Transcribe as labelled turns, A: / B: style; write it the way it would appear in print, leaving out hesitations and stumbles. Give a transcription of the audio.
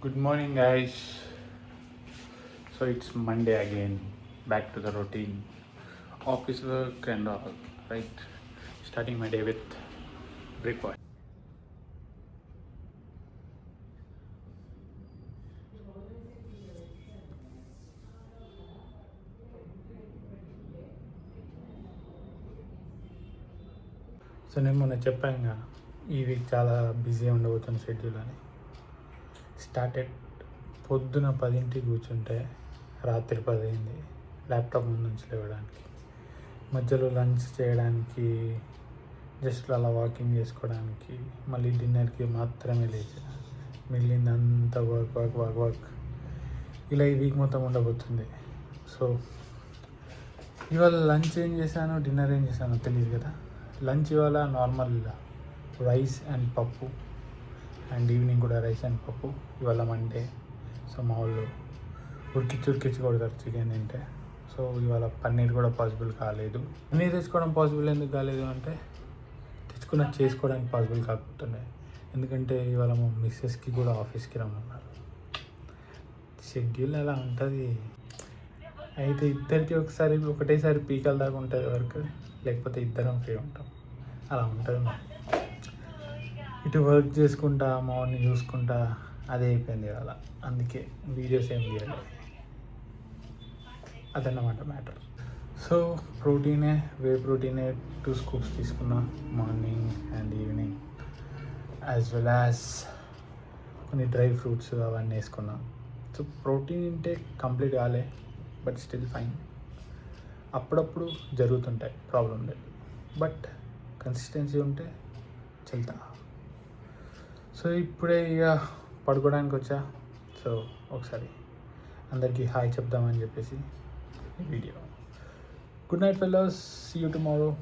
A: Good morning, guys. So it's Monday again, back to the routine, office work and all, right? Starting my day with breakfast. So నేను మొన్న చెప్పాను ఈ week చాలా busy ఉండబోతున్న schedule అని. Started పొద్దున 10ంటికి కూర్చుంటే రాత్రి 10 అయింది ల్యాప్టాప్ ముందు నుంచి లేవడానికి. మధ్యలో లంచ్ చేయడానికి, జస్ట్ అలా వాకింగ్ చేసుకోవడానికి, మళ్ళీ డిన్నర్కి మాత్రమే లేచిన. మిగిలిందంతా వర్క్ వర్క్ వర్క్ వర్క్ ఇలా ఈ వీక్ మొత్తం ఉండబోతుంది. సో ఇవాళ లంచ్ ఏం చేశానో, డిన్నర్ ఏం చేశానో తెలియదు కదా. లంచ్ ఇవాళ నార్మల్ రైస్ అండ్ పప్పు, అండ్ ఈవినింగ్ కూడా రైస్ అండ్ పప్పు. ఇవాళ మండే, సో మా వాళ్ళు ఉడికిచ్చి కొడతారు చికెన్ తింటే. సో ఇవాళ పన్నీర్ కూడా పాసిబుల్ కాలేదు. పన్నీర్ తెచ్చుకోవడం పాసిబుల్ ఎందుకు కాలేదు అంటే, తెచ్చుకున్న చేసుకోవడానికి పాసిబుల్ కాకపోతున్నాయి. ఎందుకంటే ఇవాళ మా మిస్సెస్కి కూడా ఆఫీస్కి రమ్మన్నారు. షెడ్యూల్ అలా ఉంటుంది. అయితే ఇద్దరికి ఒకటేసారి పీకల దాకా ఉంటుంది వర్క్, లేకపోతే ఇద్దరం ఫ్రీ ఉంటాం. అలా ఉంటుంది మాకు. ఇటు వర్క్ చేసుకుంటా, మార్నింగ్ చూసుకుంటా అదే అయిపోయింది ఇవాళ. అందుకే వీడియోస్ ఏం తీయాలి, అదన్నమాట మ్యాటర్. సో వే ప్రోటీనే 2 scoops తీసుకున్నా morning and evening, as well as కొన్ని డ్రై ఫ్రూట్స్ అవన్నీ వేసుకున్నా. సో ప్రోటీన్ ఇంటేక్ కంప్లీట్ కాలే, బట్ స్టిల్ ఫైన్. అప్పుడప్పుడు జరుగుతుంటాయి, ప్రాబ్లం లేదు. బట్ కన్సిస్టెన్సీ ఉంటే చెల్తా. సో ఇప్పుడే ఇక పడుకోవడానికి వచ్చా. సో ఒకసారి అందరికీ హాయ్ చెప్దామని చెప్పేసి ఈ video. Good night fellows, see you tomorrow.